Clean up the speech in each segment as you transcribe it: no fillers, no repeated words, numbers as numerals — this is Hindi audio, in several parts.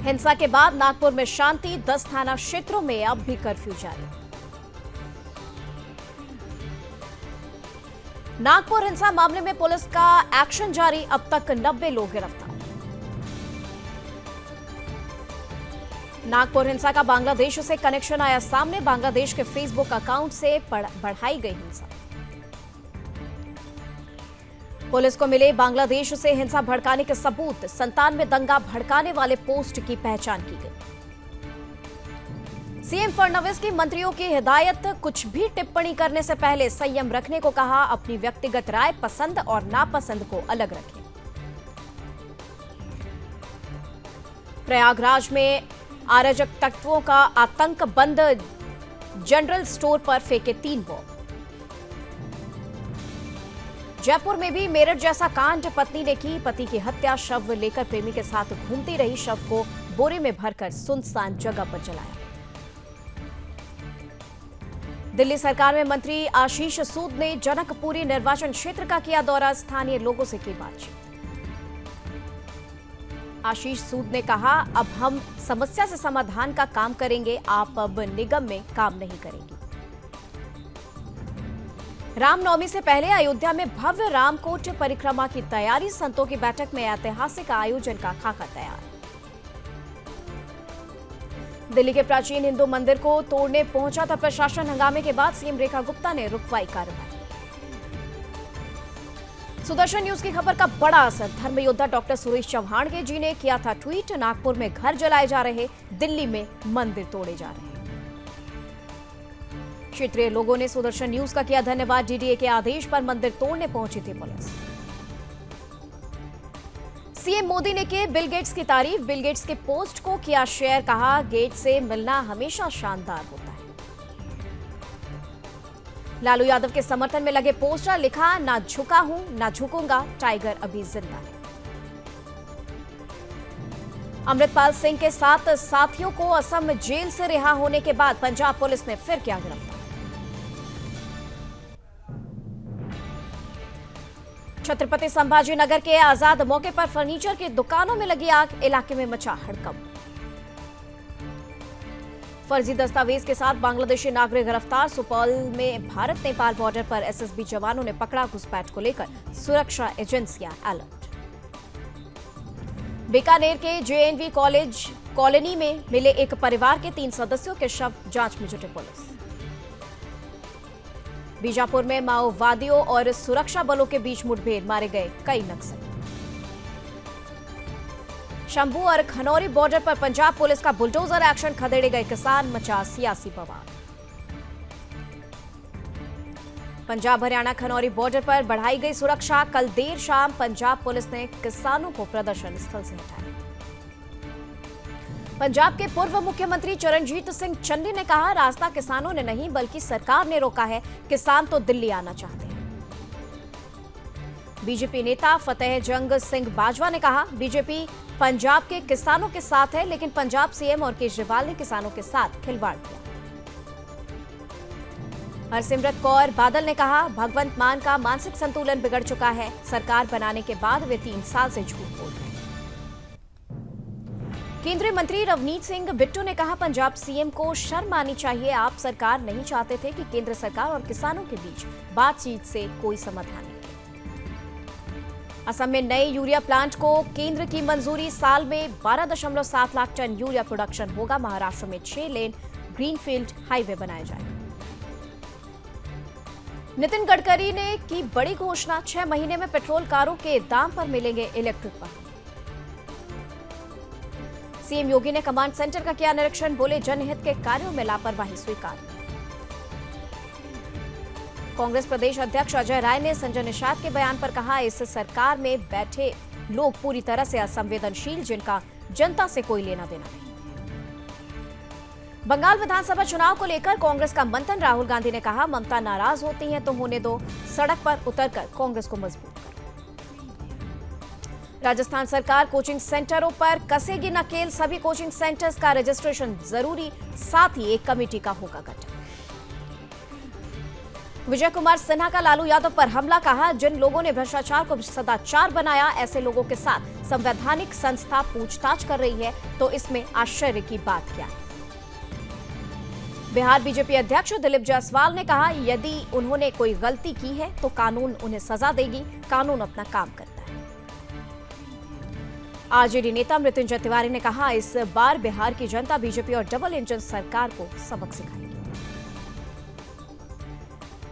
हिंसा के बाद नागपुर में शांति, 10 थाना क्षेत्रों में अब भी कर्फ्यू जारी। नागपुर हिंसा मामले में पुलिस का एक्शन जारी, अब तक 90 लोग गिरफ्तार। नागपुर हिंसा का बांग्लादेश से कनेक्शन आया सामने, बांग्लादेश के फेसबुक अकाउंट से बढ़ाई गई हिंसा। पुलिस को मिले बांग्लादेश से हिंसा भड़काने के सबूत, 97 दंगा भड़काने वाले पोस्ट की पहचान की गई। सीएम फडणवीस की मंत्रियों की हिदायत, कुछ भी टिप्पणी करने से पहले संयम रखने को कहा, अपनी व्यक्तिगत राय पसंद और नापसंद को अलग रखें। प्रयागराज में अराजक तत्वों का आतंक, बंद जनरल स्टोर पर फेंके 3 बॉम्ब। जयपुर में भी मेरठ जैसा कांड, पत्नी ने की पति की हत्या, शव लेकर प्रेमी के साथ घूमती रही, शव को बोरे में भरकर सुनसान जगह पर जलाया। दिल्ली सरकार में मंत्री आशीष सूद ने जनकपुरी निर्वाचन क्षेत्र का किया दौरा, स्थानीय लोगों से की बातचीत। आशीष सूद ने कहा, अब हम समस्या से समाधान का काम करेंगे, आप अब निगम में काम नहीं करेंगी। रामनवमी से पहले अयोध्या में भव्य रामकोट परिक्रमा की तैयारी, संतों की बैठक में ऐतिहासिक आयोजन का खाका तैयार। दिल्ली के प्राचीन हिंदू मंदिर को तोड़ने पहुंचा था प्रशासन, हंगामे के बाद सीएम रेखा गुप्ता ने रुकवाई कार्रवाई। सुदर्शन न्यूज की खबर का बड़ा असर, धर्म योद्धा डॉक्टर सुरेश चौहान के जी ने किया था ट्वीट, नागपुर में घर जलाए जा रहे, दिल्ली में मंदिर तोड़े जा रहे। क्षेत्रीय लोगों ने सुदर्शन न्यूज का किया धन्यवाद, डीडीए के आदेश पर मंदिर तोड़ने पहुंची थी पुलिस। सीएम मोदी ने की बिल गेट्स की तारीफ, बिल गेट्स के पोस्ट को किया शेयर, कहा गेट्स से मिलना हमेशा शानदार होता है। लालू यादव के समर्थन में लगे पोस्टर, लिखा ना झुका हूं ना झुकूंगा, टाइगर अभी जिंदा है। अमृतपाल सिंह के 7 साथियों को असम जेल से रिहा होने के बाद पंजाब पुलिस ने फिर किया गिरफ्तार। छत्रपति संभाजी नगर के आजाद मौके पर फर्नीचर की दुकानों में लगी आग, इलाके में मचा हड़कंप। फर्जी दस्तावेज के साथ बांग्लादेशी नागरिक गिरफ्तार, सुपौल में भारत नेपाल बॉर्डर पर एसएसबी जवानों ने पकड़ा, घुसपैठ को लेकर सुरक्षा एजेंसियां अलर्ट। बीकानेर के जेएनवी कॉलेज कॉलोनी में मिले एक परिवार के 3 सदस्यों के शव, जांच में जुटे पुलिस। बीजापुर में माओवादियों और सुरक्षा बलों के बीच मुठभेड़, मारे गए कई नक्सली। शंभू और खनौरी बॉर्डर पर पंजाब पुलिस का बुलडोजर एक्शन, खदेड़े गए किसान, मचा सियासी बवाल। पंजाब हरियाणा खनौरी बॉर्डर पर बढ़ाई गई सुरक्षा, कल देर शाम पंजाब पुलिस ने किसानों को प्रदर्शन स्थल से हटाया। पंजाब के पूर्व मुख्यमंत्री चरणजीत सिंह चन्नी ने कहा, रास्ता किसानों ने नहीं बल्कि सरकार ने रोका है, किसान तो दिल्ली आना चाहते हैं। बीजेपी नेता फतेह जंग सिंह बाजवा ने कहा, बीजेपी पंजाब के किसानों के साथ है, लेकिन पंजाब सीएम और केजरीवाल ने किसानों के साथ खिलवाड़ किया। हरसिमरत कौर बादल ने कहा, भगवंत मान का मानसिक संतुलन बिगड़ चुका है, सरकार बनाने के बाद वे 3 साल से झूठ बोल रहे हैं। केंद्रीय मंत्री रवनीत सिंह बिट्टू ने कहा, पंजाब सीएम को शर्म आनी चाहिए, आप सरकार नहीं चाहते थे कि केंद्र सरकार और किसानों के बीच बातचीत से कोई समाधान नहीं। असम में नए यूरिया प्लांट को केंद्र की मंजूरी, साल में 12.7 लाख टन यूरिया प्रोडक्शन होगा, महाराष्ट्र में 6 लेन ग्रीनफील्ड हाईवे बनाए जाएंगे। नितिन गडकरी ने की बड़ी घोषणा, 6 महीने में पेट्रोल कारों के दाम पर मिलेंगे इलेक्ट्रिक वाहन। सीएम योगी ने कमांड सेंटर का किया निरीक्षण, बोले जनहित के कार्यों में लापरवाही स्वीकार। कांग्रेस प्रदेश अध्यक्ष अजय राय ने संजय निषाद के बयान पर कहा, इस सरकार में बैठे लोग पूरी तरह से असंवेदनशील, जिनका जनता से कोई लेना देना नहीं। बंगाल विधानसभा चुनाव को लेकर कांग्रेस का मंथन, राहुल गांधी ने कहा, ममता नाराज होती हैं तो होने दो, सड़क पर उतरकर कांग्रेस को मजबूत करो। राजस्थान सरकार कोचिंग सेंटरों पर कसेगी नकेल, सभी कोचिंग सेंटर्स का रजिस्ट्रेशन जरूरी, साथ ही एक कमेटी का होगा गठन। विजय कुमार सिन्हा का लालू यादव पर हमला, कहा जिन लोगों ने भ्रष्टाचार को सदाचार बनाया ऐसे लोगों के साथ संवैधानिक संस्था पूछताछ कर रही है तो इसमें आश्चर्य की बात क्या है। बिहार बीजेपी अध्यक्ष दिलीप जायसवाल ने कहा यदि उन्होंने कोई गलती की है तो कानून उन्हें सजा देगी, कानून अपना काम करता है। आरजेडी नेता मृत्युंजय तिवारी ने कहा इस बार बिहार की जनता बीजेपी और डबल इंजन सरकार को सबक सिखाएगी।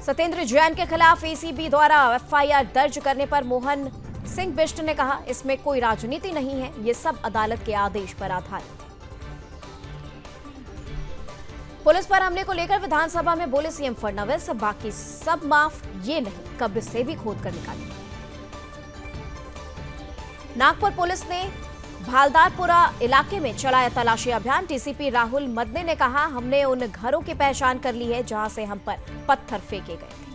सत्येंद्र जैन के खिलाफ एसीबी द्वारा एफआईआर दर्ज करने पर मोहन सिंह बिष्ट ने कहा इसमें कोई राजनीति नहीं है, ये सब अदालत के आदेश पर आधारित है। पुलिस पर हमले को लेकर विधानसभा में बोले सीएम फडणवीस, बाकी सब माफ, ये नहीं कब्र से भी खोद कर निकालेंगे। नागपुर पुलिस ने भालदारपुरा इलाके में चलाया तलाशी अभियान। डीसीपी राहुल मदने ने कहा हमने उन घरों की पहचान कर ली है जहां से हम पर पत्थर फेंके गए थे।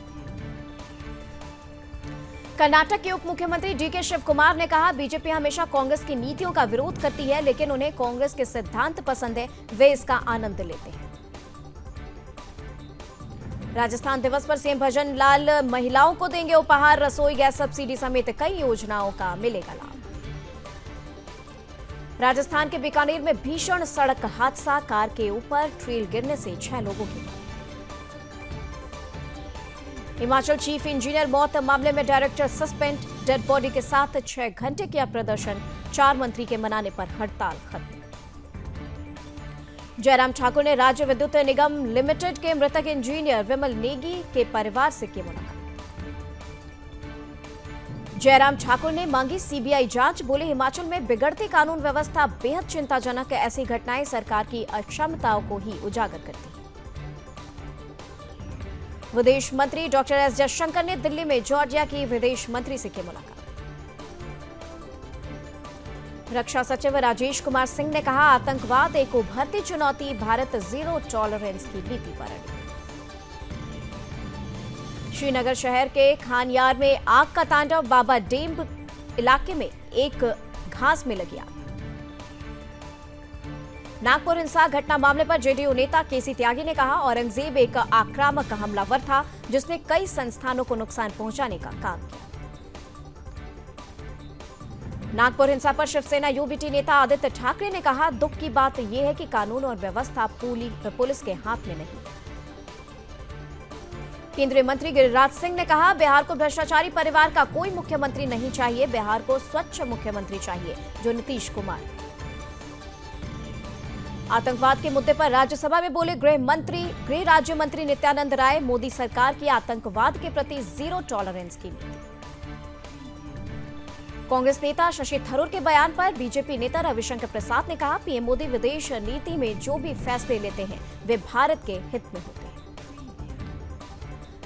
कर्नाटक के उप मुख्यमंत्री डीके शिव कुमार ने कहा बीजेपी हमेशा कांग्रेस की नीतियों का विरोध करती है लेकिन उन्हें कांग्रेस के सिद्धांत पसंद है, वे इसका आनंद लेते हैं। राजस्थान दिवस पर सीएम भजन लाल महिलाओं को देंगे उपहार, रसोई गैस सब्सिडी समेत कई योजनाओं का मिलेगा लाभ। राजस्थान के बीकानेर में भीषण सड़क हादसा, कार के ऊपर ट्रेल गिरने से 6 लोगों की मौत। हिमाचल चीफ इंजीनियर मौत मामले में डायरेक्टर सस्पेंड, डेड बॉडी के साथ 6 घंटे किया प्रदर्शन, 4 मंत्री के मनाने पर हड़ताल खत्म। जयराम ठाकुर ने राज्य विद्युत निगम लिमिटेड के मृतक इंजीनियर विमल नेगी के परिवार से की मुलाकात। जयराम ठाकुर ने मांगी सीबीआई जांच, बोले हिमाचल में बिगड़ती कानून व्यवस्था बेहद चिंताजनक है, ऐसी घटनाएं सरकार की अक्षमताओं को ही उजागर करती हैं। विदेश मंत्री डॉक्टर एस जयशंकर ने दिल्ली में जॉर्जिया की विदेश मंत्री से की मुलाकात। रक्षा सचिव राजेश कुमार सिंह ने कहा आतंकवाद एक उभरती चुनौती, भारत जीरो टॉलरेंस की नीति पर अड़ी। श्रीनगर शहर के खानयार में आग का तांडव, बाबा डेम्ब इलाके में एक घास में लगी आग। नागपुर हिंसा घटना मामले पर जेडीयू नेता केसी त्यागी ने कहा औरंगजेब एक आक्रामक हमलावर था जिसने कई संस्थानों को नुकसान पहुंचाने का काम किया। नागपुर हिंसा पर शिवसेना यूबीटी नेता आदित्य ठाकरे ने कहा दुख की बात यह है कि कानून और व्यवस्था पुलिस के हाथ में नहीं। केंद्रीय मंत्री गिरिराज सिंह ने कहा बिहार को भ्रष्टाचारी परिवार का कोई मुख्यमंत्री नहीं चाहिए, बिहार को स्वच्छ मुख्यमंत्री चाहिए जो नीतीश कुमार। आतंकवाद के मुद्दे पर राज्यसभा में बोले गृह राज्य मंत्री नित्यानंद राय, मोदी सरकार की आतंकवाद के प्रति जीरो टॉलरेंस की नीति। कांग्रेस नेता शशि थरूर के बयान पर बीजेपी नेता रविशंकर प्रसाद ने कहा पीएम मोदी विदेश नीति में जो भी फैसले लेते हैं वे भारत के हित में होते हैं।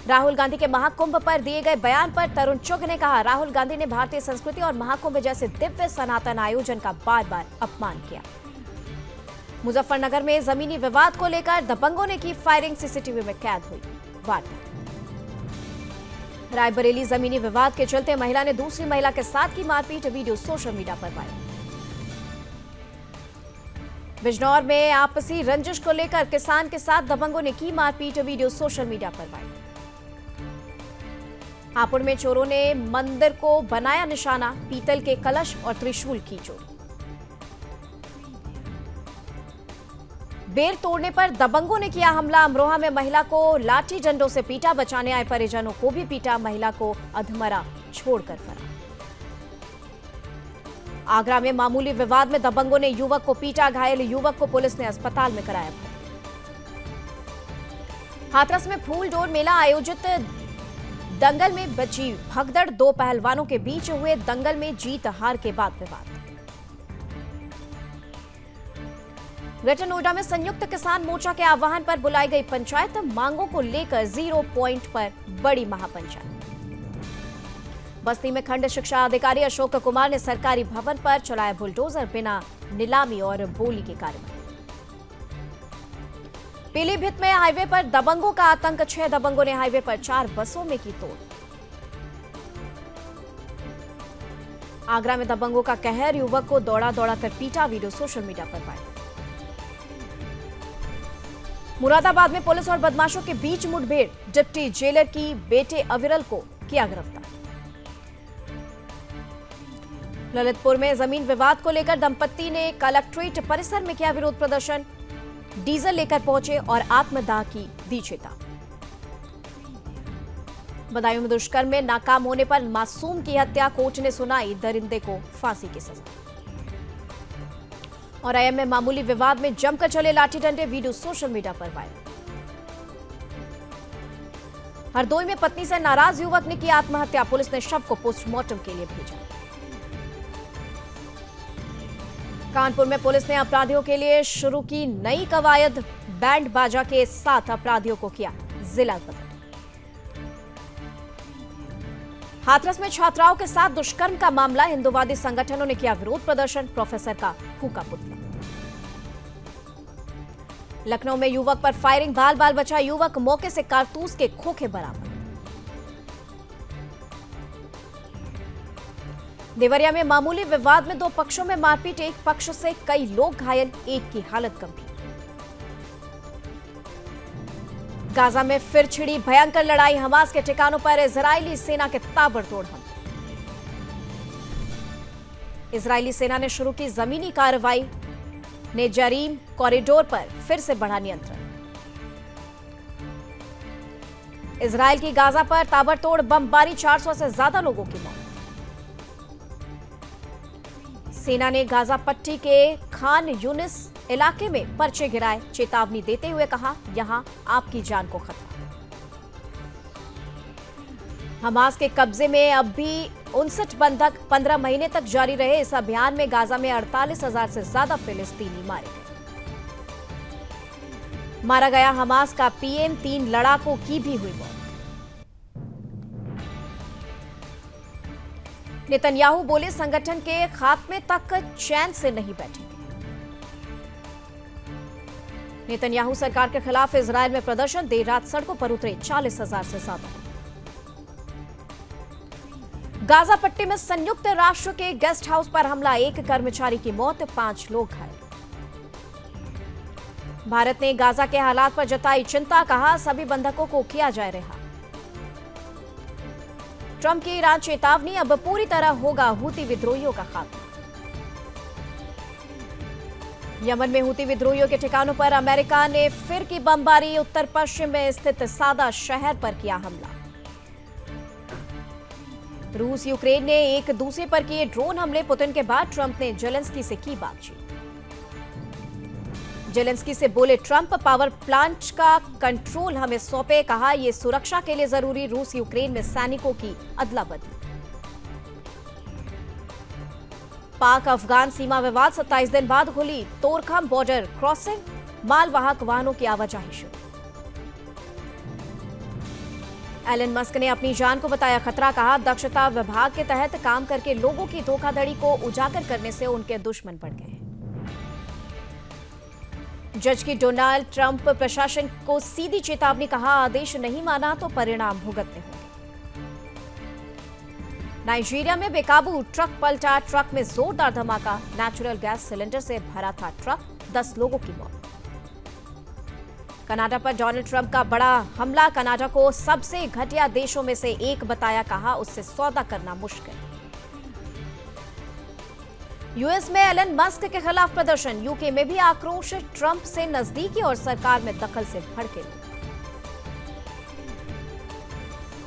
राहुल गांधी के महाकुंभ पर दिए गए बयान पर तरुण चुग ने कहा राहुल गांधी ने भारतीय संस्कृति और महाकुंभ जैसे दिव्य सनातन आयोजन का बार बार अपमान किया। मुजफ्फरनगर में जमीनी विवाद को लेकर दबंगों ने की फायरिंग, सीसीटीवी में कैद हुई वारदात। रायबरेली जमीनी विवाद के चलते महिला ने दूसरी महिला के साथ की मारपीट, वीडियो सोशल मीडिया पर वायरल। बिजनौर में आपसी रंजिश को लेकर किसान के साथ दबंगों ने की मारपीट, वीडियो सोशल मीडिया पर वायरल। हापुड़ में चोरों ने मंदिर को बनाया निशाना, पीतल के कलश और त्रिशूल की चोरी। बेर तोड़ने पर दबंगों ने किया हमला, अमरोहा में महिला को लाठी डंडों से पीटा, बचाने आए परिजनों को भी पीटा, महिला को अधमरा छोड़कर फरार। आगरा में मामूली विवाद में दबंगों ने युवक को पीटा, घायल युवक को पुलिस ने अस्पताल में कराया भर्ती। हाथरस में फूल डोर मेला आयोजित दंगल में बची भगदड़, 2 पहलवानों के बीच हुए दंगल में जीत हार के बाद विवाद। ग्रेटर नोएडा में संयुक्त किसान मोर्चा के आह्वान पर बुलाई गई पंचायत, मांगों को लेकर 0 पॉइंट पर बड़ी महापंचायत। बस्ती में खंड शिक्षा अधिकारी अशोक कुमार ने सरकारी भवन पर चलाया बुलडोजर, बिना नीलामी और बोली की कार्रवाई। पीलीभीत में हाईवे पर दबंगों का आतंक, 6 दबंगों ने हाईवे पर 4 बसों में की तोड़। आगरा में दबंगों का कहर, युवक को दौड़ा दौड़ा कर पीटा, वीडियो सोशल मीडिया पर वायरल। मुरादाबाद में पुलिस और बदमाशों के बीच मुठभेड़, डिप्टी जेलर की बेटे अविरल को किया गिरफ्तार। ललितपुर में जमीन विवाद को लेकर दंपत्ति ने कलेक्ट्रेट परिसर में किया विरोध प्रदर्शन, डीजल लेकर पहुंचे और आत्मदाह की दी चेतावनी। बदायूं में दुष्कर्म में नाकाम होने पर मासूम की हत्या, कोर्ट ने सुनाई दरिंदे को फांसी की सजा। और आईएम में मामूली विवाद में जमकर चले लाठी डंडे, वीडियो सोशल मीडिया पर वायरल। हरदोई में पत्नी से नाराज युवक ने की आत्महत्या, पुलिस ने शव को पोस्टमार्टम के लिए भेजा। कानपुर में पुलिस ने अपराधियों के लिए शुरू की नई कवायद, बैंड बाजा के साथ अपराधियों को किया जिला बदल। हाथरस में छात्राओं के साथ दुष्कर्म का मामला, हिंदुवादी संगठनों ने किया विरोध प्रदर्शन, प्रोफेसर का फूका पुतला। लखनऊ में युवक पर फायरिंग, बाल बाल बचा युवक, मौके से कारतूस के खोखे बरामद। देवरिया में मामूली विवाद में दो पक्षों में मारपीट, एक पक्ष से कई लोग घायल, एक की हालत गंभीर। गाजा में फिर छिड़ी भयंकर लड़ाई, हमास के ठिकानों पर इजरायली सेना के ताबड़तोड़ हमले। इजरायली सेना ने शुरू की जमीनी कार्रवाई, नेजारीम कॉरिडोर पर फिर से बढ़ा नियंत्रण। इजरायल की गाजा पर ताबड़तोड़ बमबारी, 400 से ज्यादा लोगों की मौत। सेना ने गाजा पट्टी के खान यूनिस इलाके में पर्चे गिराए, चेतावनी देते हुए कहा, यहां आपकी जान को खतरा। हमास के कब्जे में अब भी 59 बंधक, 15 महीने तक जारी रहे इस अभियान में गाजा में 48,000 से ज्यादा फिलिस्तीनी मारे गए। मारा गया हमास का पीएम, 3 लड़ाकों की भी हुई मौत। नेतन्याहू बोले, संगठन के खात्मे तक चैन से नहीं बैठेंगे। नेतन्याहू सरकार के खिलाफ इजरायल में प्रदर्शन, देर रात सड़कों पर उतरे 40,000 से ज्यादा। गाजा पट्टी में संयुक्त राष्ट्र के गेस्ट हाउस पर हमला, 1 कर्मचारी की मौत, 5 लोग घायल। भारत ने गाजा के हालात पर जताई चिंता, कहा सभी बंधकों को किया जाए रिहा। ट्रंप की ईरान चेतावनी, अब पूरी तरह होगा हूती विद्रोहियों का खात्मा। यमन में हूती विद्रोहियों के ठिकानों पर अमेरिका ने फिर की बमबारी, उत्तर पश्चिम में स्थित सादा शहर पर किया हमला। रूस यूक्रेन ने एक दूसरे पर किए ड्रोन हमले, पुतिन के बाद ट्रंप ने जेलेंस्की से की बातचीत। जेलेंस्की से बोले ट्रंप, पावर प्लांट का कंट्रोल हमें सौंपे, कहा यह सुरक्षा के लिए जरूरी, रूस यूक्रेन में सैनिकों की अदला बदली। पाक अफगान सीमा विवाद, 27 दिन बाद खुली तोरखम बॉर्डर क्रॉसिंग, मालवाहक वाहनों की आवाजाही शुरू। एलन मस्क ने अपनी जान को बताया खतरा, कहा दक्षता विभाग के तहत काम करके लोगों की धोखाधड़ी को उजागर करने से उनके दुश्मन बढ़ गए। जज की डोनाल्ड ट्रंप प्रशासन को सीधी चेतावनी, कहा आदेश नहीं माना तो परिणाम भुगतने होंगे। नाइजीरिया में बेकाबू ट्रक पलटा, ट्रक में जोरदार धमाका, नेचुरल गैस सिलेंडर से भरा था ट्रक, 10 लोगों की मौत। कनाडा पर डोनाल्ड ट्रंप का बड़ा हमला, कनाडा को सबसे घटिया देशों में से एक बताया, कहा उससे सौदा करना मुश्किल। यूएस में एलन मस्क के खिलाफ प्रदर्शन, यूके में भी आक्रोश, ट्रंप से नजदीकी और सरकार में दखल से भड़के लोग।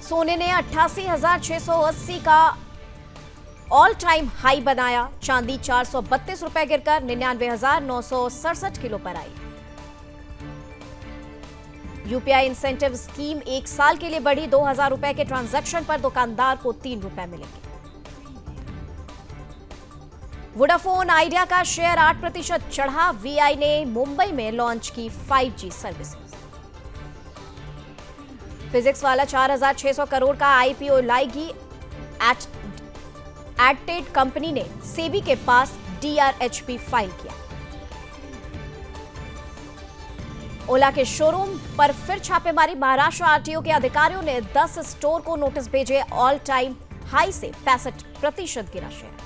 सोने ने 88,680 का ऑल टाइम हाई बनाया, चांदी 432 रुपए गिरकर 99,967 किलो पर आई। यूपीआई इंसेंटिव स्कीम 1 साल के लिए बढ़ी, 2,000 रुपए के ट्रांजैक्शन पर दुकानदार को 3 रुपए मिलेंगे। वोडाफोन आइडिया का शेयर 8% चढ़ा, वीआई ने मुंबई में लॉन्च की 5G सर्विसेज। फिजिक्स वाला 4,600 करोड़ का आईपीओ लाएगी, एडटेड कंपनी ने सेबी के पास डीआरएचपी फाइल किया। ओला के शोरूम पर फिर छापेमारी, महाराष्ट्र आरटीओ के अधिकारियों ने 10 स्टोर को नोटिस भेजे, ऑल टाइम हाई से 65% गिरा शेयर।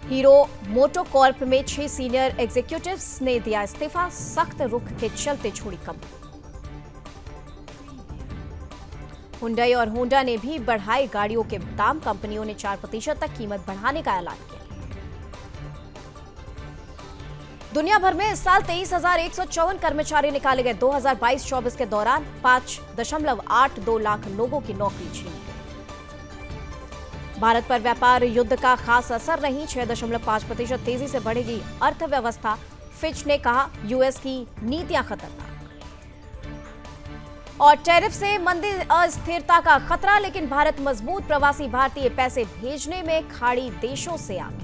हीरो मोटोकॉर्प में 6 सीनियर एग्जीक्यूटिव्स ने दिया इस्तीफा, सख्त रुख के चलते छोड़ी कंपनी। हुंडई और होंडा ने भी बढ़ाए गाड़ियों के दाम, कंपनियों ने 4% तक कीमत बढ़ाने का ऐलान किया। दुनिया भर में इस साल 23,154 कर्मचारी निकाले गए। 2022-24 के दौरान 5.82 लाख लोगों की नौकरी छीनी गई। भारत पर व्यापार युद्ध का खास असर नहीं, 6.5% तेजी से बढ़ेगी अर्थव्यवस्था, फिच ने कहा। यूएस की नीतियां खतरनाक। और टैरिफ से मंदी, अस्थिरता का खतरा, लेकिन भारत मजबूत, प्रवासी भारतीय पैसे भेजने में खाड़ी देशों से आगे।